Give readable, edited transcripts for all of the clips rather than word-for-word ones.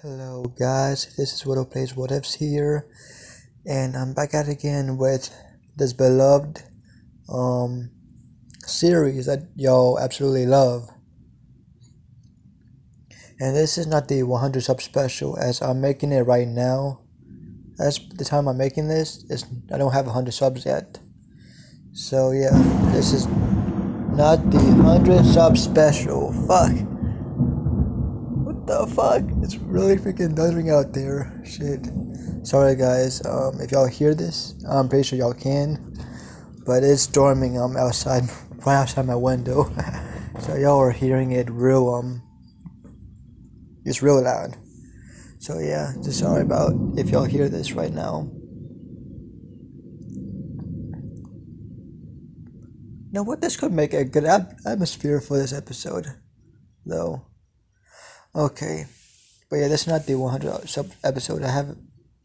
Hello guys, this is Shoto Plays What Ifs here, and I'm back at it again with this beloved series that y'all absolutely love. And this is not the 100 sub special, as I'm making it right now. As the time I'm making this, I don't have 100 subs yet. So yeah, this is not the 100 sub special. Fuck. What the fuck? It's really freaking thundering out there. Shit. Sorry guys, if y'all hear this, I'm pretty sure y'all can. But it's storming outside, right outside my window. So y'all are hearing it real, it's real loud. So yeah, just sorry about if y'all hear this right now. Now what, this could make a good atmosphere for this episode, though. Okay, but yeah, that's not the 100 sub episode.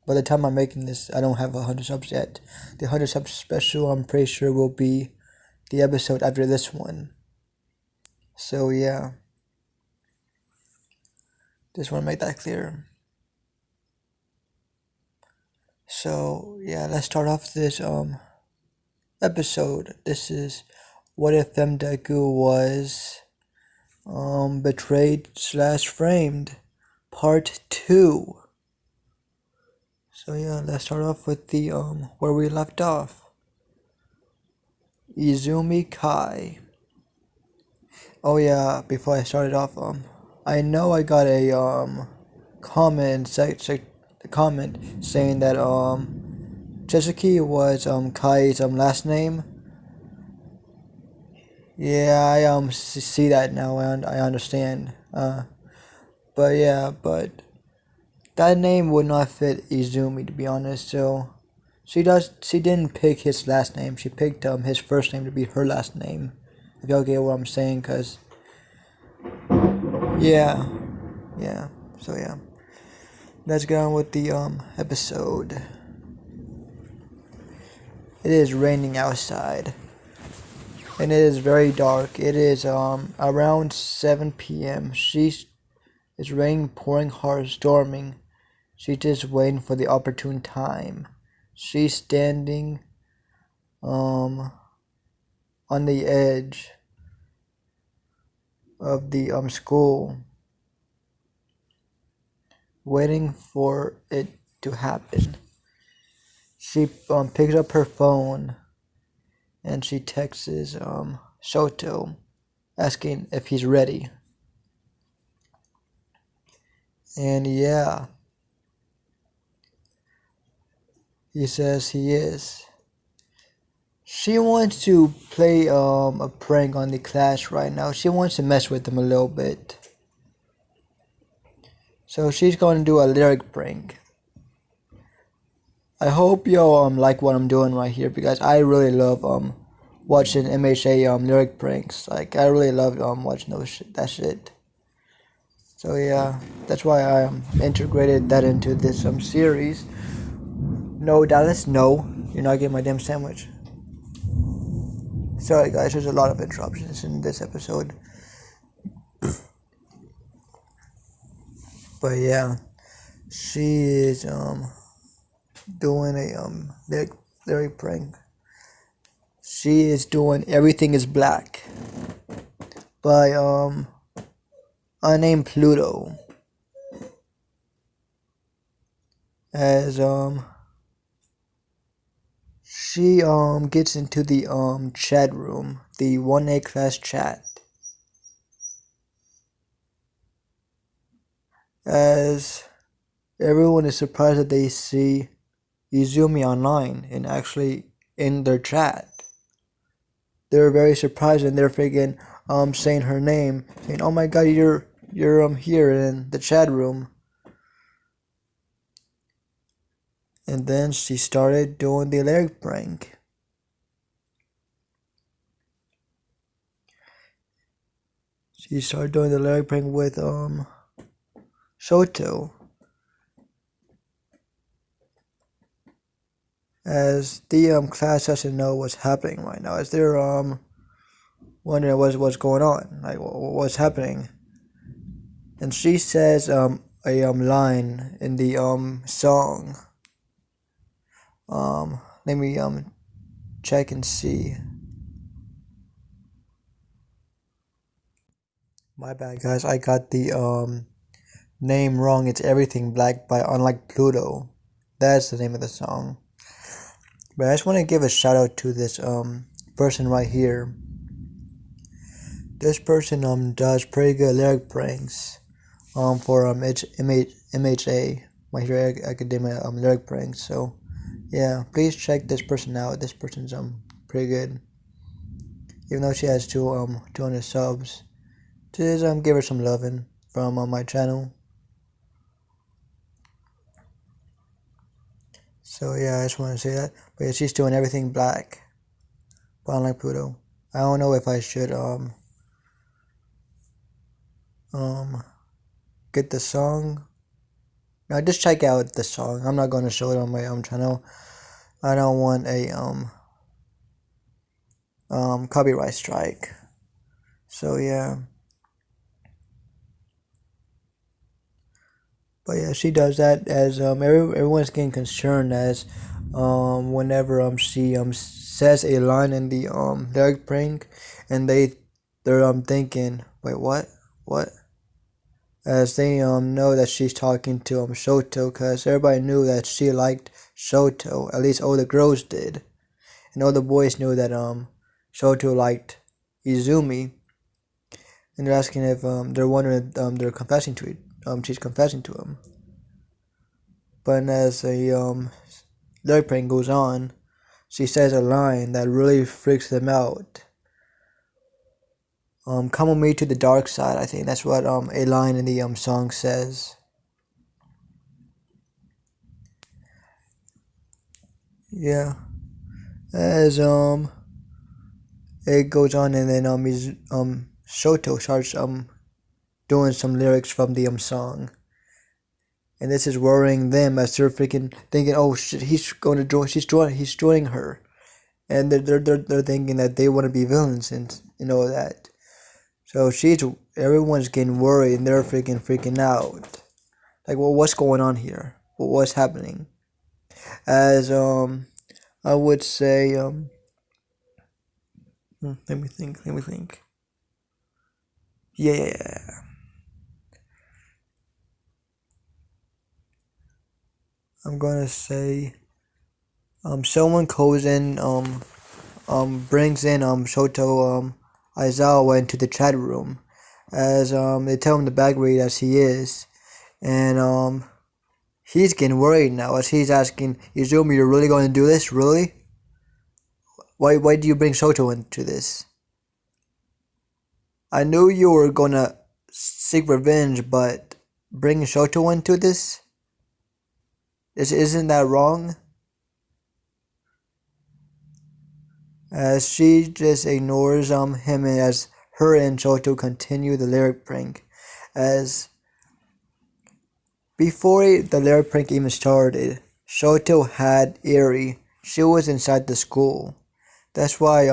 By the time I'm making this, I don't have 100 subs yet. The 100 sub special, I'm pretty sure, will be the episode after this one. So yeah, just want to make that clear. So yeah, let's start off this episode. This is what if Deku was betrayed / framed, part 2. So yeah, let's start off with the where we left off. Izumi Kai. Oh yeah, before I started off, I know I got a comment saying that Chisaki was Kai's last name. Yeah, I see that now, and I understand. But yeah, but that name would not fit Izumi, to be honest. So she didn't pick his last name. She picked his first name to be her last name. If y'all get what I'm saying, cause yeah. So yeah, let's get on with the episode. It is raining outside, and it is very dark. It is around 7 p.m. It's raining, pouring hard, storming. She's just waiting for the opportune time. She's standing on the edge of the school, waiting for it to happen. She picks up her phone and she texts Shoto, asking if he's ready. And yeah, he says he is. She wants to play a prank on the class right now. She wants to mess with them a little bit. So she's going to do a lyric prank. I hope y'all like what I'm doing right here, because I really love watching MHA lyric pranks. Like, I really love watching that shit. So yeah, that's why I integrated that into this series. No, Dallas, no, you're not getting my damn sandwich. Sorry guys, there's a lot of interruptions in this episode. But yeah, she is doing a lyric prank. She is doing Everything Is Black by unnamed Pluto, as she gets into the chat room, the 1A class chat, as everyone is surprised that they see Izumi online and actually in their chat. They're very surprised, and they're freaking saying her name, saying, "Oh my god, you're here in the chat room." And then she started doing the lyric prank. She started doing the lyric prank with Shoto, as the class doesn't know what's happening right now, as they're wondering what's going on, like what's happening. And she says a line in the song. Let me check and see. My bad, guys. I got the name wrong. It's Everything Black by Unlike Pluto. That's the name of the song. But I just want to give a shout out to this person right here. This person does pretty good lyric pranks for MHA, My Hero Academia lyric pranks. So yeah, please check this person out. This person's pretty good. Even though she has 200 subs, just give her some loving from my channel. So yeah, I just want to say that. But yeah, she's doing Everything Black by Unlike Pluto. I don't know if I should get the song. No, just check out the song. I'm not gonna show it on my channel. I don't want a copyright strike. So yeah. But yeah, she does that as everyone's getting concerned as whenever she says a line in the lyric prank, and they're thinking, wait, what, as they know that she's talking to Shoto, because everybody knew that she liked Shoto, at least all the girls did, and all the boys knew that Shoto liked Izumi, and they're asking if they're wondering if they're confessing to it. She's confessing to him. But as a lyric prank goes on, she says a line that really freaks them out. Come with me to the dark side. I think that's what a line in the song says. Yeah. As it goes on, and then Shoto starts doing some lyrics from the song. And this is worrying them as they're freaking thinking, oh shit, he's joining her, and they're thinking that they want to be villains and that. So everyone's getting worried and they're freaking out. Like, well, what's going on here? What's happening? As I would say let me think. Yeah. I'm gonna say someone goes in brings in Shoto Aizawa into the chat room, as they tell him the bagweed as he is, and he's getting worried now as he's asking Izumi, "You're really going to do this? Really? Why do you bring Shoto into this? I knew you were gonna seek revenge, but bringing Shoto into this, isn't that wrong?" As she just ignores him, as her and Shoto continue the lyric prank. As before the lyric prank even started, Shoto had Eri. She was inside the school. That's why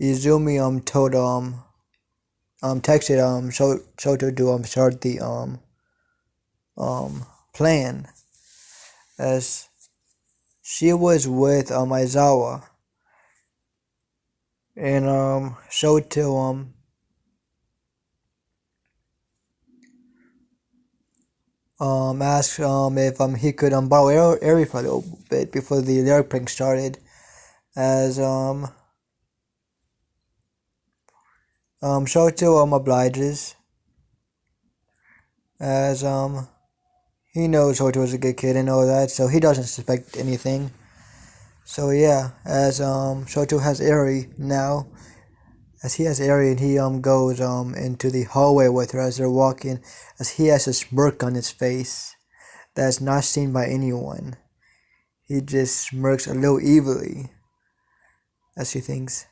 Izumi told texted Shoto to start the plan, as she was with Aizawa, and Shoto asked if he could borrow Eri for a little bit before the lyric prank started, as Shoto obliges, as he knows Shoto is a good kid and all that, so he doesn't suspect anything. So yeah, as Shoto has Eri now, as he has Eri, and he goes into the hallway with her as they're walking, as he has a smirk on his face that's not seen by anyone. He just smirks a little evilly as he thinks,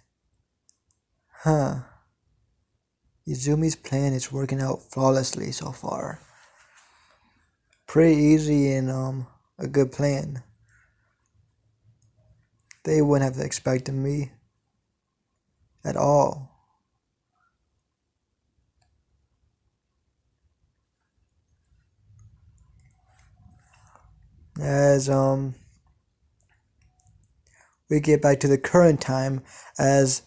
huh, Izumi's plan is working out flawlessly so far. Pretty easy and a good plan. They wouldn't have expected me at all. As we get back to the current time, as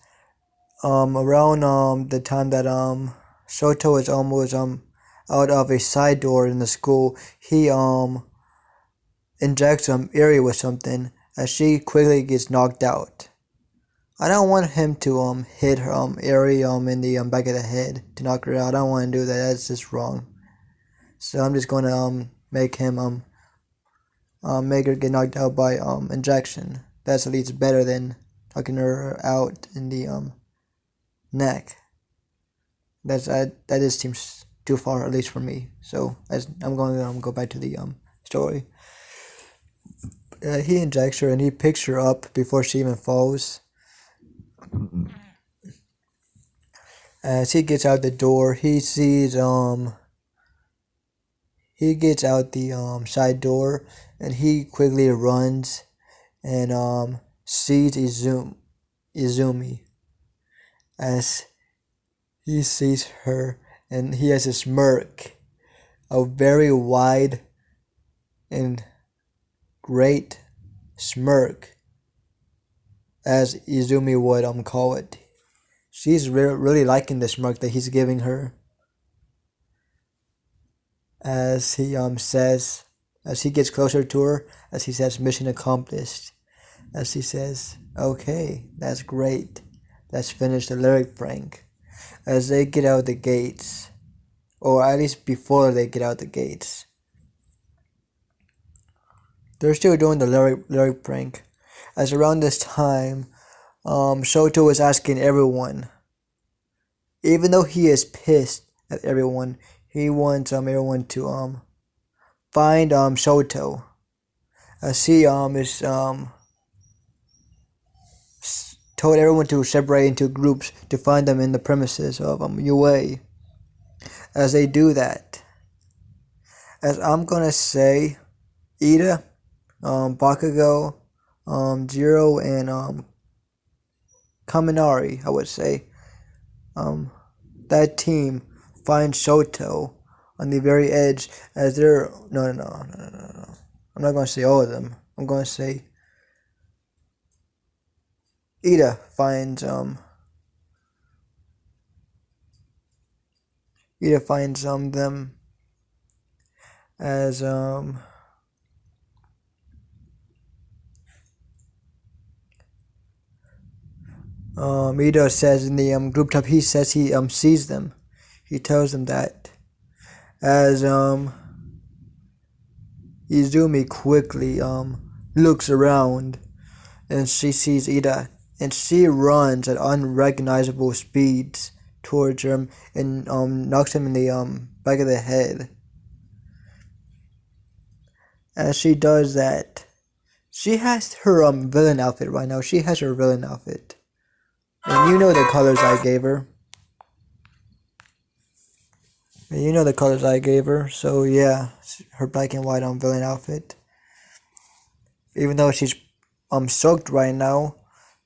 around the time that Shoto is almost out of a side door in the school, he injects Eri with something as she quickly gets knocked out. I don't want him to hit her Eri in the back of the head to knock her out. I don't want to do that. That's just wrong. So I'm just gonna make him make her get knocked out by injection. That's at least better than knocking her out in the neck. That just seems too far, at least for me. So as I'm going to go back to the story. He injects her and he picks her up before she even falls. As he gets out the door, he sees he gets out the side door and he quickly runs and sees Izumi as he sees her, and he has a smirk, a very wide and great smirk, as Izumi would call it. She's really liking the smirk that he's giving her. As he says, as he gets closer to her, as he says, mission accomplished. As he says, okay, that's great. Let's finish the lyric prank. As they get out the gates, or at least before they get out the gates, they're still doing the lyric prank. As around this time, Shoto is asking everyone, even though he is pissed at everyone, he wants everyone to find Shoto. As he is told everyone to separate into groups to find them in the premises of UA. As they do that, as I'm gonna say, Ida, Bakugo, Jiro, and Kaminari, I would say, that team finds Shoto on the very edge. As they're no. I'm not gonna say all of them. I'm gonna say Ida finds them as Ida says in the group chat, he says he sees them. He tells them that. As Izumi quickly looks around and she sees Ida, and she runs at unrecognizable speeds towards him and knocks him in the back of the head. As she does that, she has her villain outfit right now. She has her villain outfit, and you know the colors I gave her. So yeah, her black and white villain outfit. Even though she's soaked right now,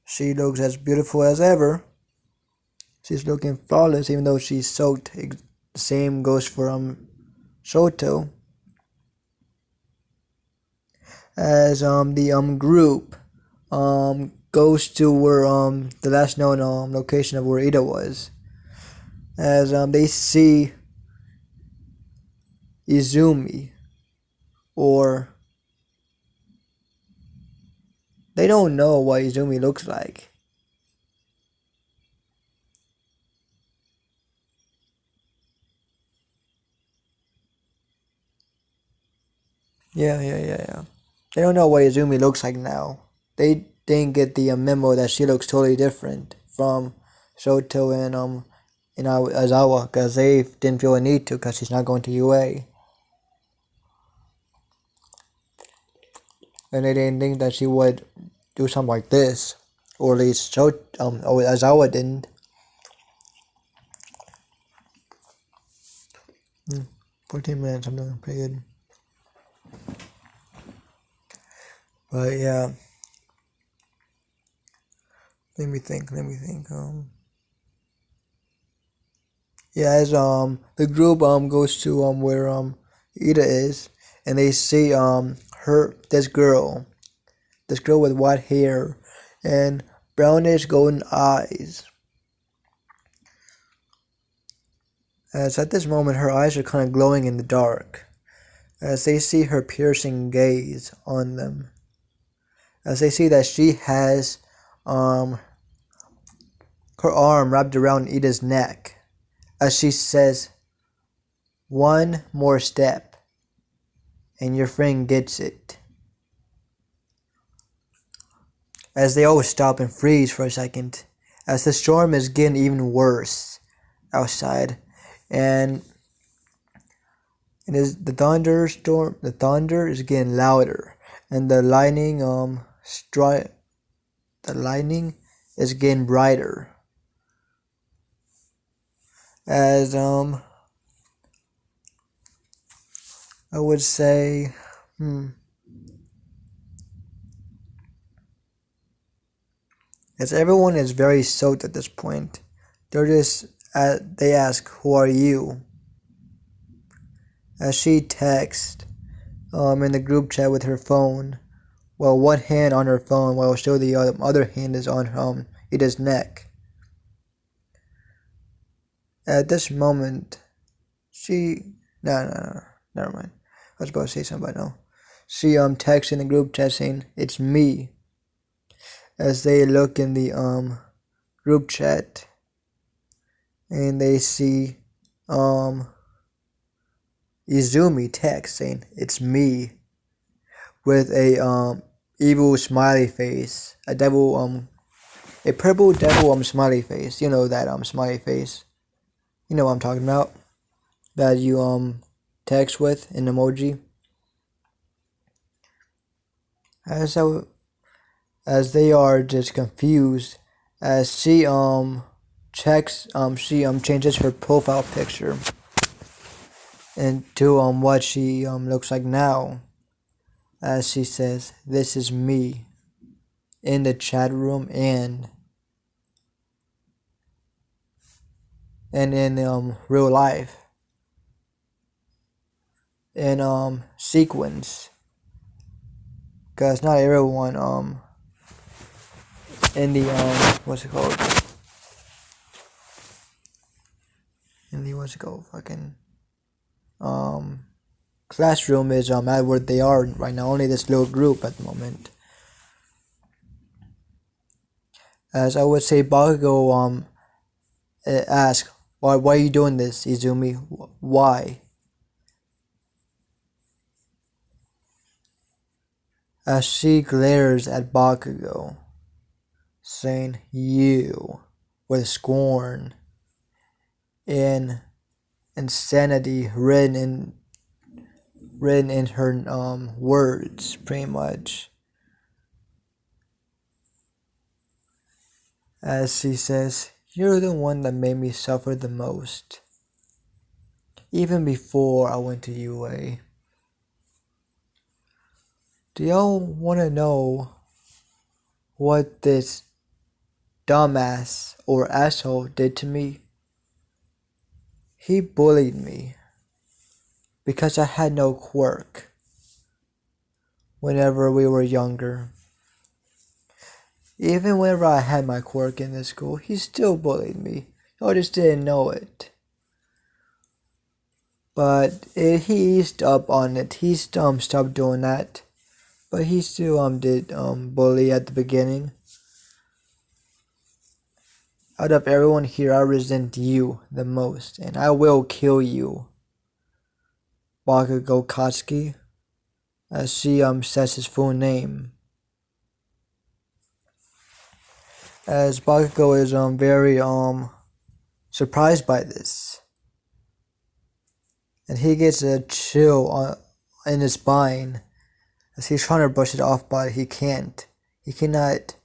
she looks as beautiful as ever. She's looking flawless, even though she's soaked. The same goes for Shoto. As the group goes to where the last known location of where Ida was. As they see Izumi, or they don't know what Izumi looks like. Yeah. They don't know what Izumi looks like now. They didn't get the memo that she looks totally different from Shoto and Aizawa, because they didn't feel a need to, because she's not going to UA. And they didn't think that she would do something like this, or at least Aizawa didn't. 14 minutes, I'm doing pretty good. But yeah, let me think. Yeah, as the group goes to where Ida is, and they see this girl with white hair and brownish golden eyes. As at this moment her eyes are kind of glowing in the dark, as they see her piercing gaze on them, as they see that she has her arm wrapped around Ida's neck, as she says, "One more step, and your friend gets it." As they all stop and freeze for a second, as the storm is getting even worse outside, and it is the thunderstorm. The thunder is getting louder, and the lightning is getting brighter. As I would say, as everyone is very soaked at this point, they ask, "Who are you?" As she texts in the group chat with her phone, while one hand on her phone, while still the other hand is on Ida's neck. At this moment, no, never mind. I was about to say something, but no. She texts in the group chat saying, "It's me." As they look in the group chat, and they see Izumi text saying, "It's me," with a evil smiley face, a purple devil smiley face. You know that smiley face. You know what I'm talking about. That you text with an emoji. As they are just confused, as she changes her profile picture into what she looks like now, as she says, "This is me," in the chat room and in real life, in sequence, because not everyone in the what's it called fucking classroom is at where they are right now. Only this little group at the moment. As I would say, Bakugo ask, why are you doing this, Izumi? Why?" As she glares at Bakugo, saying "you" with scorn and insanity written in her words, pretty much. As she says, "You're the one that made me suffer the most, even before I went to UA. Do y'all want to know what this dumbass or asshole did to me? He bullied me because I had no quirk whenever we were younger. Even whenever I had my quirk in this school, he still bullied me. I just didn't know it. But he eased up on it. He stopped doing that. But he still did bully at the beginning. Out of everyone here, I resent you the most, and I will kill you." Bakugo Katsuki, as she says his full name. As Bakugo is very surprised by this, and he gets a chill in his spine as he's trying to brush it off, but he can't. He cannot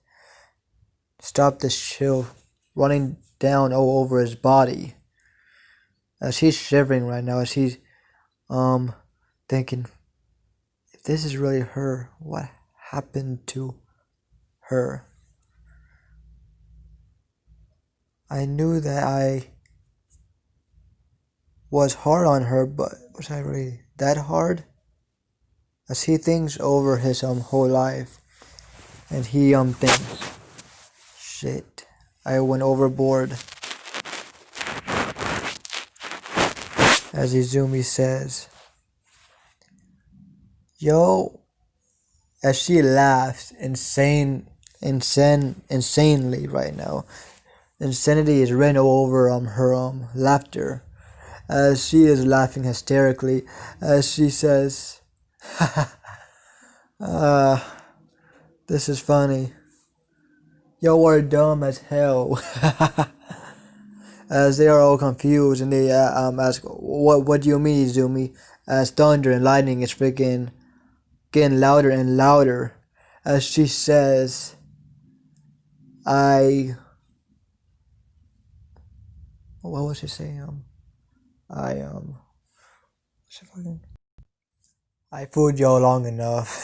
stop this chill running down all over his body. As he's shivering right now, as he's thinking, if this is really her, what happened to her? I knew that I was hard on her, but was I really that hard? as he thinks over his whole life, and he thinks, shit, I went overboard. As Izumi says, yo, as she laughs insanely right now. Insanity is written over her laughter, as she is laughing hysterically, as she says, this is funny. Yo are dumb as hell. As they are all confused, and they ask, what do you mean, Izumi? As thunder and lightning is freaking getting louder and louder, as she says, what was she saying? I fooled y'all long enough.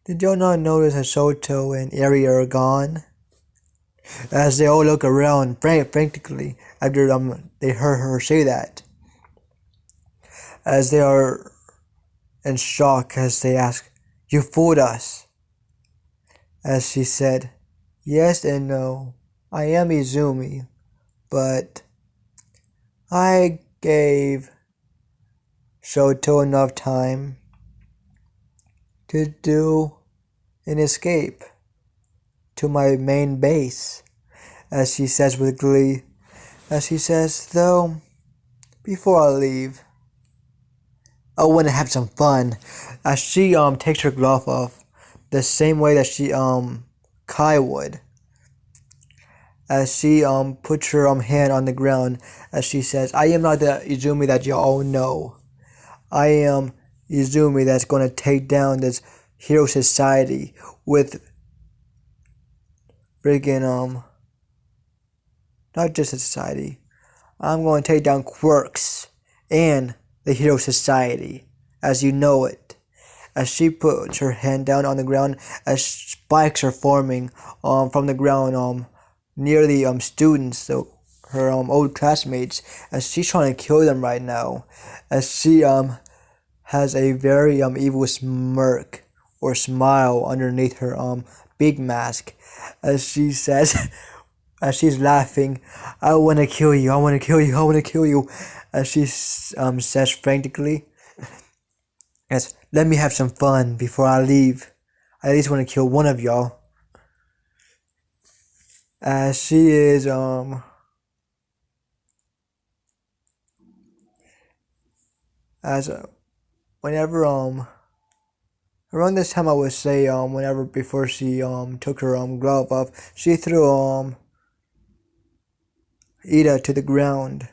Did y'all not notice that Shoto and Eri are gone? As they all look around frantically after they heard her say that. As they are in shock, as they ask, you fooled us. As she said, yes and no. I am Izumi, but I gave Shoto enough time to do an escape to my main base, as she says with glee. As she says, though, before I leave, I want to have some fun. As she takes her glove off, the same way that she Kai would. As she puts her hand on the ground, as she says, I am not the Izumi that you all know. I am Izumi that's going to take down this hero society with friggin' not just a society. I'm going to take down quirks and the hero society as you know it. As she puts her hand down on the ground, as spikes are forming from the ground near the students, so her old classmates, as she's trying to kill them right now, as she has a very evil smirk or smile underneath her big mask, as she says, as she's laughing, I want to kill you, I want to kill you, I want to kill you, as she says frantically, as let me have some fun before I leave. I at least want to kill one of y'all. As she is whenever around this time, I would say whenever before she took her glove off, she threw Ida to the ground.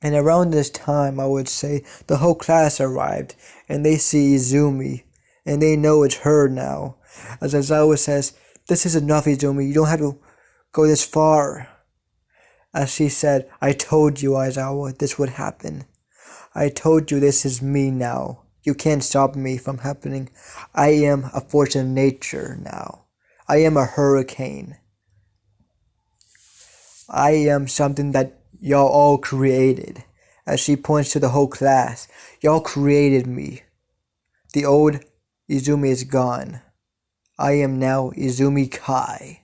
And around this time, I would say the whole class arrived, and they see Izumi, and they know it's her now. As Aizawa says, this is enough, Izumi, you don't have to go this far. As she said, I told you, Aizawa, this would happen. I told you this is me now. You can't stop me from happening. I am a force of nature now. I am a hurricane. I am something that y'all all created. As she points to the whole class, y'all created me. The old Izumi is gone. I am now Izumi Kai.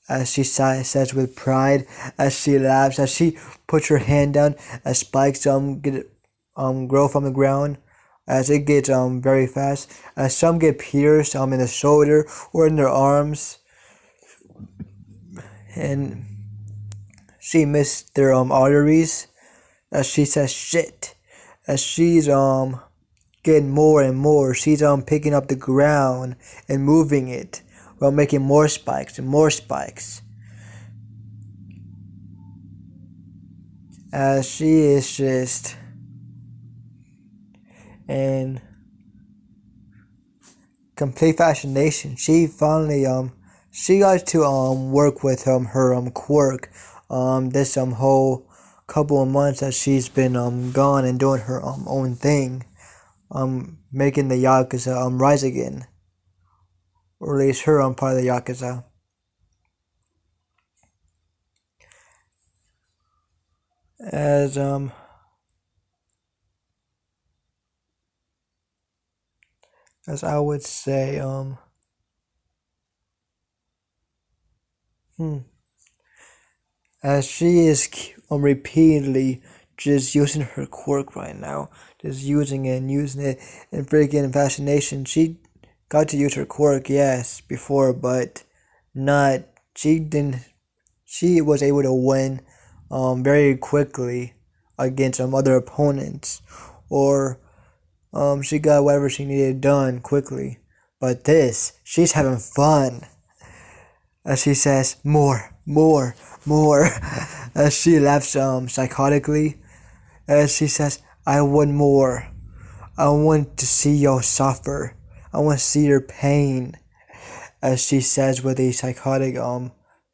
As she says with pride, as she laughs, as she puts her hand down, as spikes grow from the ground, as it gets very fast, as some get pierced in the shoulder or in their arms, and she missed their arteries, as she says shit, as she's getting more and more, she's picking up the ground and moving it while making more spikes and more spikes. As she is just in complete fascination, she finally she got to work with her quirk this whole couple of months that she's been gone and doing her own thing, making the Yakuza rise again, or at least her part of the Yakuza. as I would say hmm, as she is repeatedly just using her quirk right now, just using it and using it and freaking fascination. She got to use her quirk, yes, before, but not. She didn't. She was able to win very quickly against some other opponents, or she got whatever she needed done quickly. But this, she's having fun. As she says, more, more, more. As she laughs psychotically. As she says, I want more. I want to see you suffer. I want to see your pain. As she says with a psychotic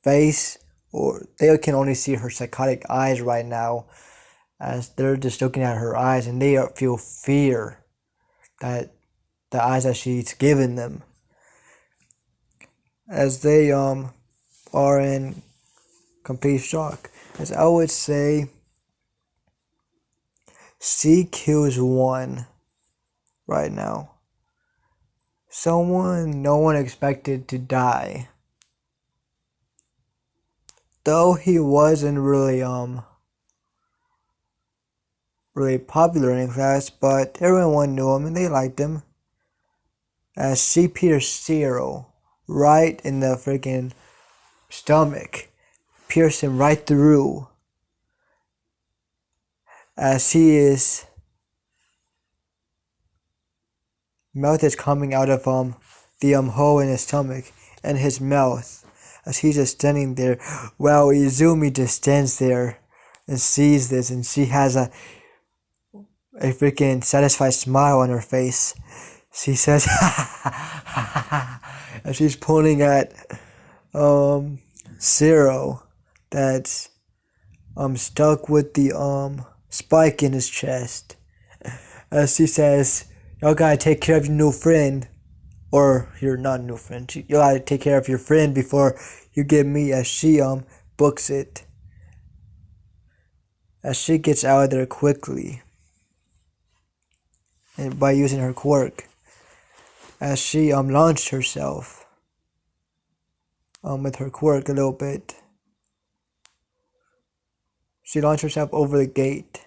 face, or they can only see her psychotic eyes right now, as they're just looking at her eyes and they feel fear that the eyes that she's given them, as they are in complete shock. As I would say, she kills one right now. Someone no one expected to die. Though he wasn't really popular in class, but everyone knew him and they liked him. As she pierced Zero right in the freaking stomach, pierced him right through. As he is mouth is coming out of the hole in his stomach and his mouth, as he's just standing there while Izumi just stands there and sees this, and she has a freaking satisfied smile on her face. She says and she's pointing at Zero that's stuck with the spike in his chest. As she says, y'all gotta take care of your new friend, or your not new friend. You gotta take care of your friend before you get me. As she books it, as she gets out of there quickly, and by using her quirk, as she launched herself with her quirk a little bit. She launched herself over the gate.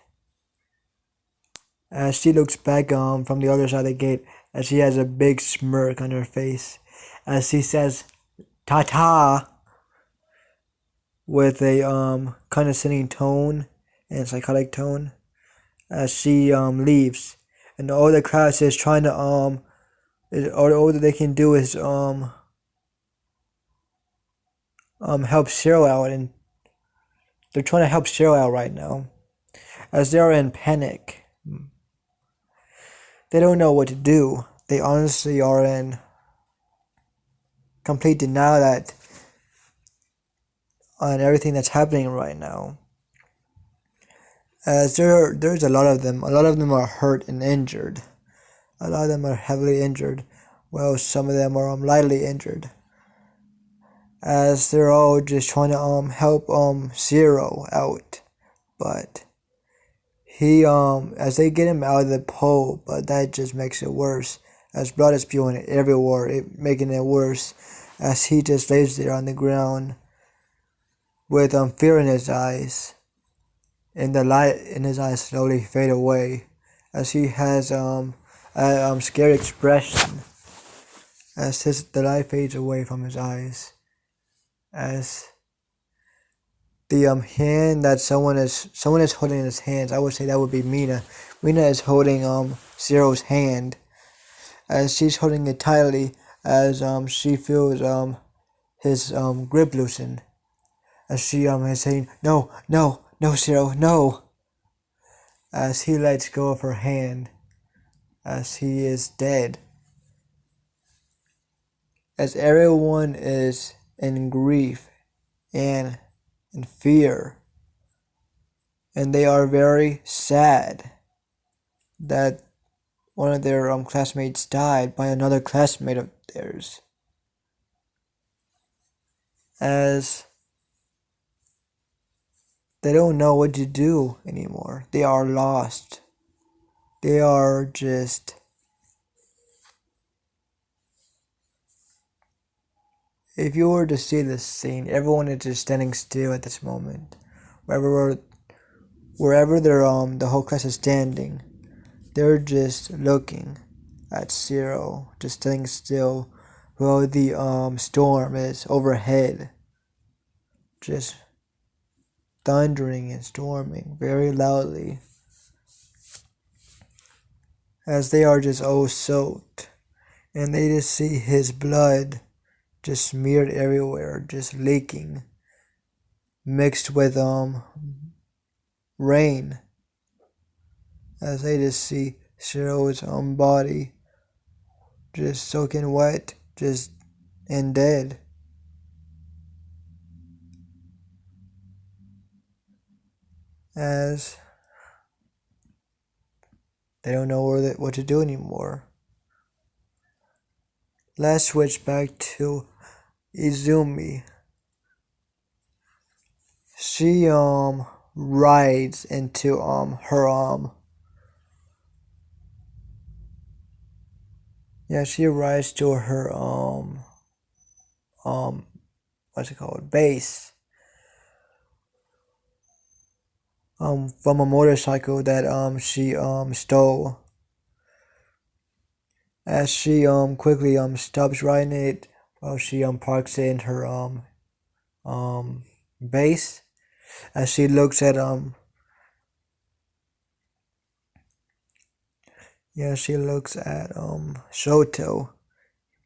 As she looks back from the other side of the gate, as she has a big smirk on her face, as she says "ta-ta" with a condescending tone and psychotic tone, as she leaves, and all the class is trying to all that they can do is help Cheryl out, and they're trying to help Cheryl out right now, as they are in panic. They don't know what to do. They honestly are in complete denial that on everything that's happening right now. As there's a lot of them. A lot of them are hurt and injured. A lot of them are heavily injured, while some of them are lightly injured. As they're all just trying to help Zero out, but he as they get him out of the pole, but that just makes it worse. As blood is spewing everywhere, making it worse. As he just lays there on the ground with fear in his eyes, and the light in his eyes slowly fade away, as he has a scary expression. As the light fades away from his eyes, as the hand that someone is holding in his hands. I would say that would be Mina. Mina is holding Zero's hand, as she's holding it tightly, as she feels his grip loosen, as she is saying no, no, no, Zero, no, as he lets go of her hand, as he is dead, as everyone is in grief and in fear, and they are very sad that one of their classmates died by another classmate of theirs. As They don't know what to do anymore. They are lost. They are just... If you were to see this scene, everyone is just standing still at this moment. Wherever the whole class is standing, they're just looking at Zero, just standing still while the storm is overhead, just thundering and storming very loudly, as they are just all soaked, and they just see his blood just smeared everywhere, just leaking, mixed with rain, as they just see Zero's body just soaking wet, just and dead. As they don't know what to do anymore. Let's switch back to Izumi. She rides into her she rides to her what's it called, base, from a motorcycle that she stole. As she quickly stops riding it while she parks it in her base, as she looks at she looks at Shoto.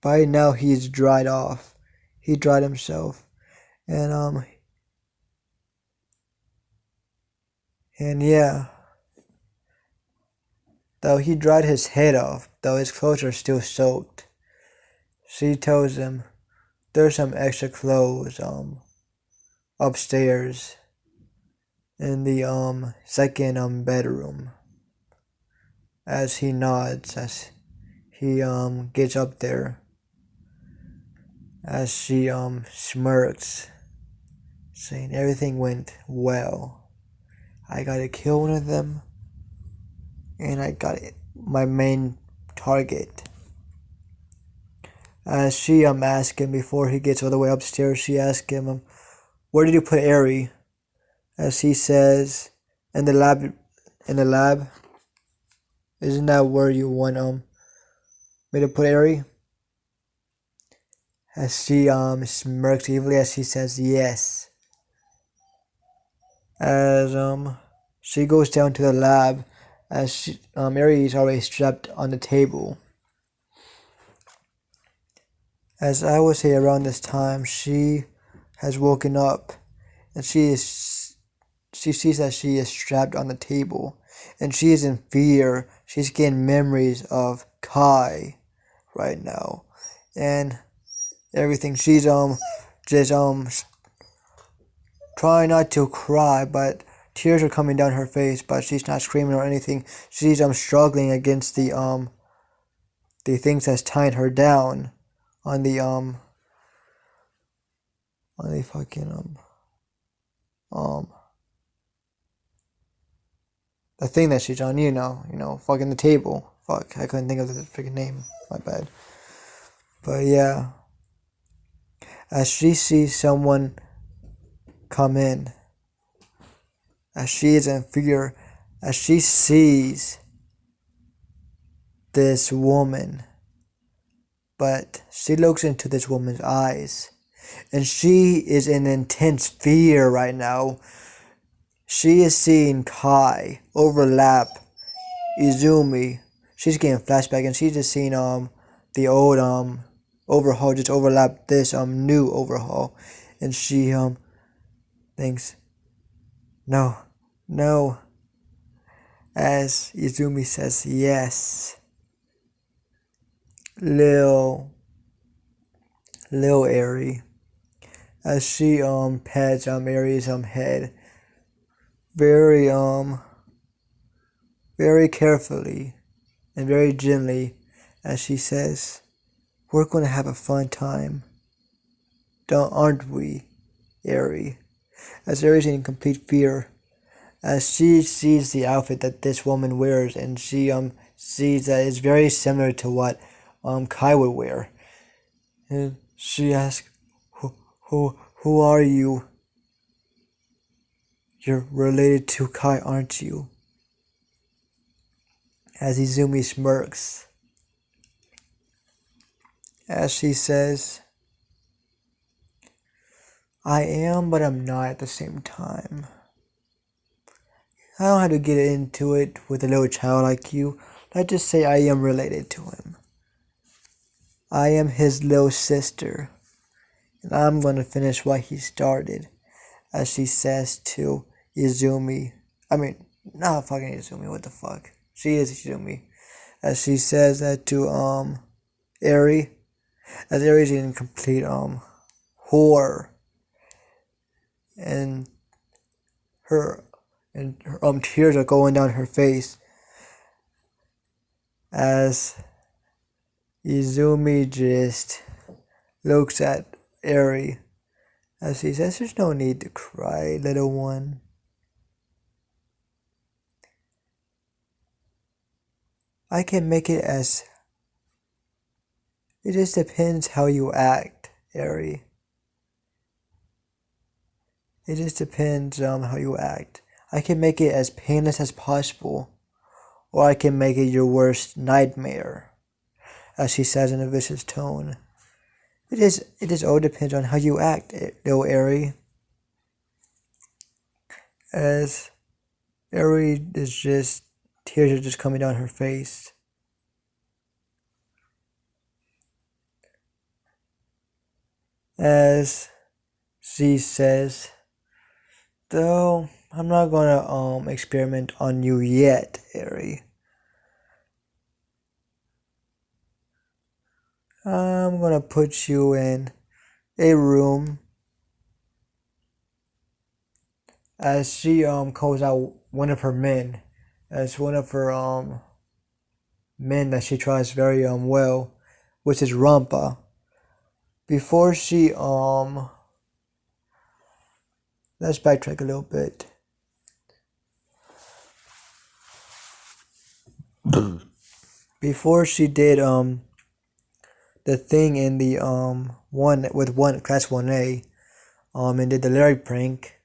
By now he's dried off. He dried himself. And yeah. Though he dried his head off, though his clothes are still soaked. She tells him there's some extra clothes upstairs in the second bedroom. As he nods, as he gets up there, as she smirks, saying everything went well. I gotta kill one of them, and I got my main target. As she asks him before he gets all the way upstairs, she asks him, where did you put Eri? As he says, in the lab. Isn't that where you want me to put Eri? As she smirks evilly as he says yes. As she goes down to the lab, as Eri is already strapped on the table. As I would say around this time, she has woken up, and she sees that she is strapped on the table, and she is in fear. She's getting memories of Kai right now, and everything. She's just trying not to cry, but tears are coming down her face, but she's not screaming or anything. She's struggling against the things that's tying her down on the fucking the thing that she's on, fucking the table. Fuck, I couldn't think of the freaking name. My bad. But yeah, as she sees someone come in, as she is in fear, as she sees this woman, but she looks into this woman's eyes, and she is in intense fear right now. She is seeing Kai overlap Izumi. She's getting flashback, and she's just seeing the old overhaul just overlap this new overhaul, and she thinks, no, as Izumi says yes. Lil Eri, as she pets Eri's head very carefully and very gently, as she says, we're gonna have a fun time, aren't we, Eri? as Aries in complete fear. As she sees the outfit that this woman wears, and she sees that it's very similar to what Kai would wear. And she asks, who are you? You're related to Kai, aren't you? As Izumi smirks. As she says, I am, but I'm not at the same time. I don't have to get into it with a little child like you. Let's just say I am related to him. I am his little sister. And I'm going to finish what he started. As she says to Izumi. Not fucking Izumi, what the fuck. She is Izumi. As she says that to Eri. As Eri's in complete horror. And her tears are going down her face as Izumi just looks at Eri as he says, there's no need to cry, little one. I can make it as... It just depends how you act, Eri. It just depends how you act. I can make it as painless as possible, or I can make it your worst nightmare, as she says in a vicious tone. It just all depends on how you act, little Eri. As Eri is just, tears are just coming down her face. As she says, though, I'm not gonna experiment on you yet, Eri. I'm gonna put you in a room. As she calls out one of her men, as one of her men that she tries very well, which is Rampa. Before she let's backtrack a little bit. Before she did the thing in the class 1A and did the Larry prank,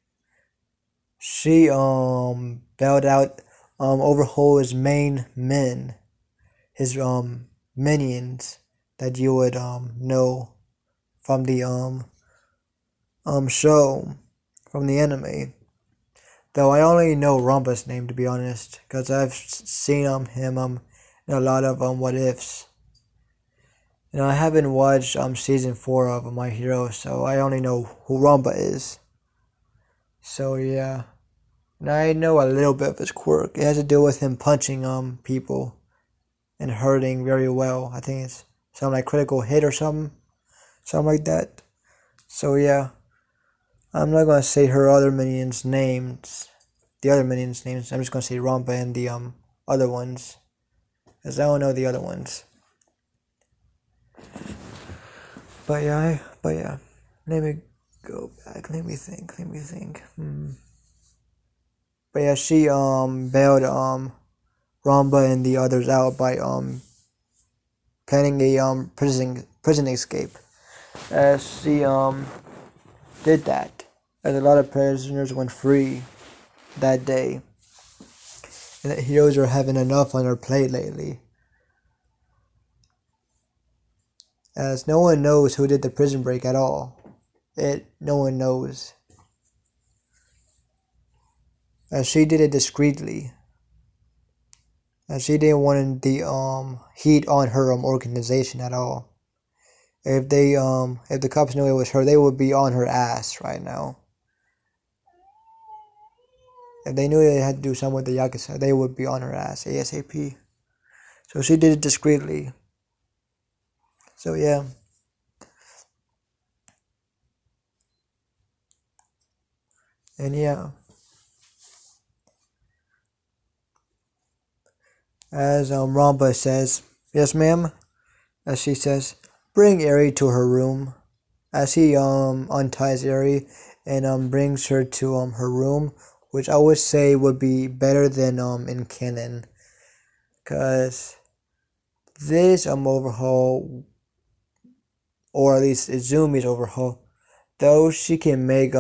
she bailed out overhaul his main men, his minions that you would know from the show, from the anime. Though I only know Rampa's name, to be honest, because I've seen him in a lot of what ifs. I haven't watched season 4 of My Hero, so I only know who Rampa is. So yeah, and I know a little bit of his quirk. It has to do with him punching people and hurting very well. I think it's something like critical hit or something like that. So yeah, I'm not gonna say her other minions' names. The other minions' names. I'm just gonna say Rampa and the other ones, because I don't know the other ones. But yeah, let me go back. Let me think. But yeah, she bailed Rampa and the others out by planning a prison escape. As she did that, as a lot of prisoners went free that day, and the heroes are having enough on their plate lately. As no one knows who did the prison break at all. No one knows. As she did it discreetly. As she didn't want the heat on her organization at all. If the cops knew it was her, they would be on her ass right now. If they knew they had to do something with the Yakuza, they would be on her ass ASAP. So she did it discreetly. So yeah. And yeah. As Rampa says, yes ma'am. As she says, bring Eri to her room. As he unties Eri and brings her to her room, which I would say would be better than in canon, cause this overhaul, or at least Izumi's overhaul, though she can make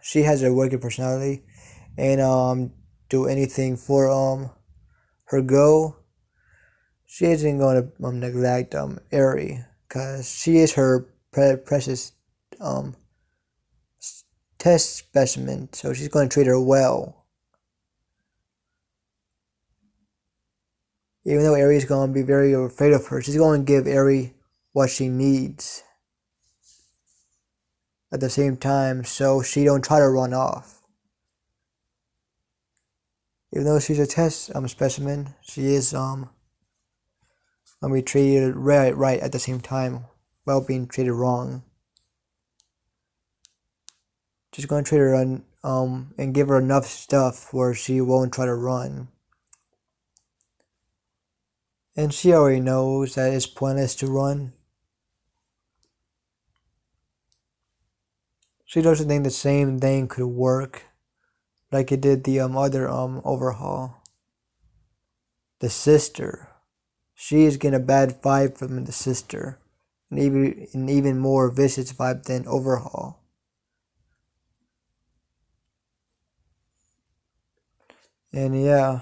she has a wicked personality and do anything for her goal. She isn't going to neglect Eri, cause she is her precious test specimen, so she's going to treat her well. Even though Eri is going to be very afraid of her, she's going to give Eri what she needs at the same time, so she don't try to run off. Even though she's a test specimen, she is be treated right at the same time while being treated wrong. She's going to treat her and give her enough stuff where she won't try to run. And she already knows that it's pointless to run. She doesn't think the same thing could work like it did the other overhaul. The sister. She is getting a bad vibe from the sister. And even more vicious vibe than overhaul. And yeah.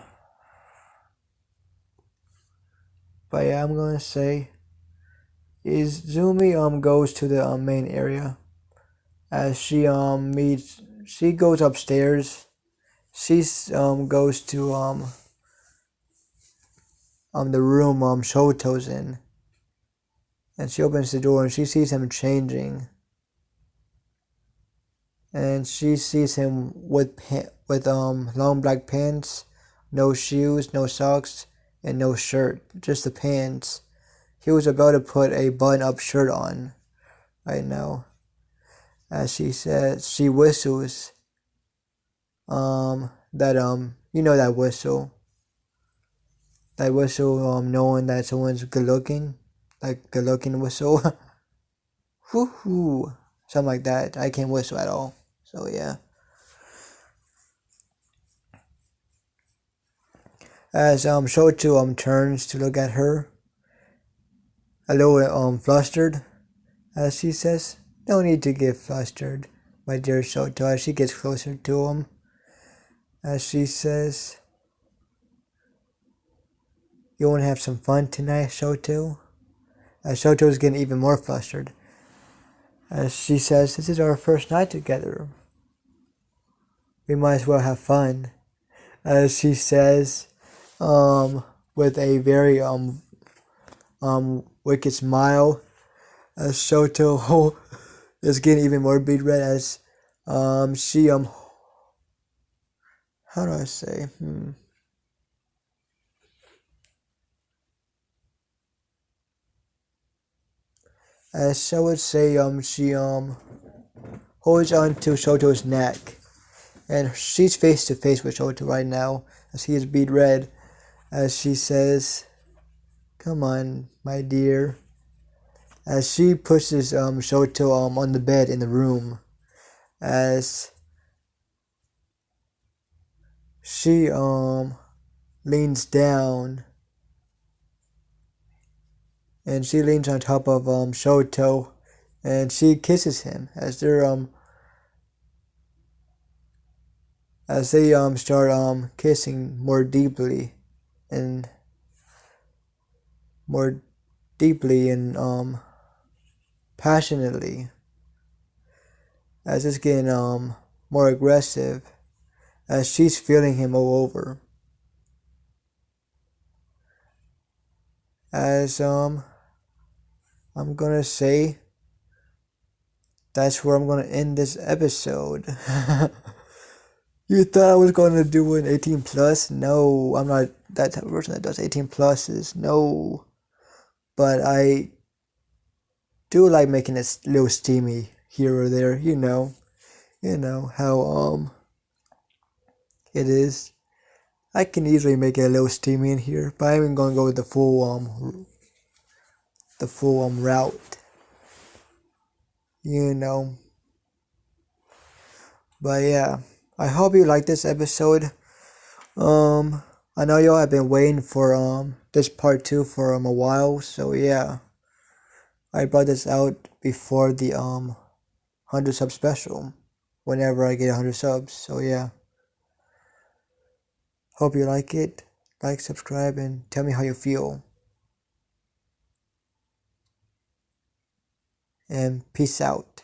But yeah, I'm gonna say Izumi goes to the main area as she goes upstairs. She goes to the room Shoto's in, and she opens the door and she sees him changing, and she sees him with long black pants, no shoes, no socks, and no shirt, just the pants. He was about to put a button-up shirt on right now. As she says, she whistles that you know that whistle. That whistle knowing that someone's good looking. Like good looking whistle. Whoo-hoo. Something like that. I can't whistle at all. So yeah. As Shoto turns to look at her, a little flustered, as she says, "No need to get flustered, my dear Shoto," as she gets closer to him. As she says, "You want to have some fun tonight, Shoto?" As Shoto is getting even more flustered. As she says, "This is our first night together. We might as well have fun." As she says, with a very wicked smile, as Shoto is getting even more beat red as she how do I say as I would say she holds on to Shoto's neck, and she's face to face with Shoto right now as he is beat red, as she says, "Come on, my dear," as she pushes Shoto on the bed in the room, as she leans down, and she leans on top of Shoto, and she kisses him as they start kissing more deeply and passionately, as it's getting more aggressive, as she's feeling him all over. As I'm gonna say that's where I'm gonna end this episode. You thought I was gonna do an 18 plus? No, I'm not that type of person that does 18 pluses. No, but I do like making it a little steamy here or there. You know how it is. I can easily make it a little steamy in here, but I'm gonna go with the full route. You know. But yeah, I hope you like this episode. I know y'all have been waiting for this part 2 for a while, so yeah. I brought this out before the 100 sub special, whenever I get 100 subs. So yeah. Hope you like it. Like, subscribe, and tell me how you feel. And peace out.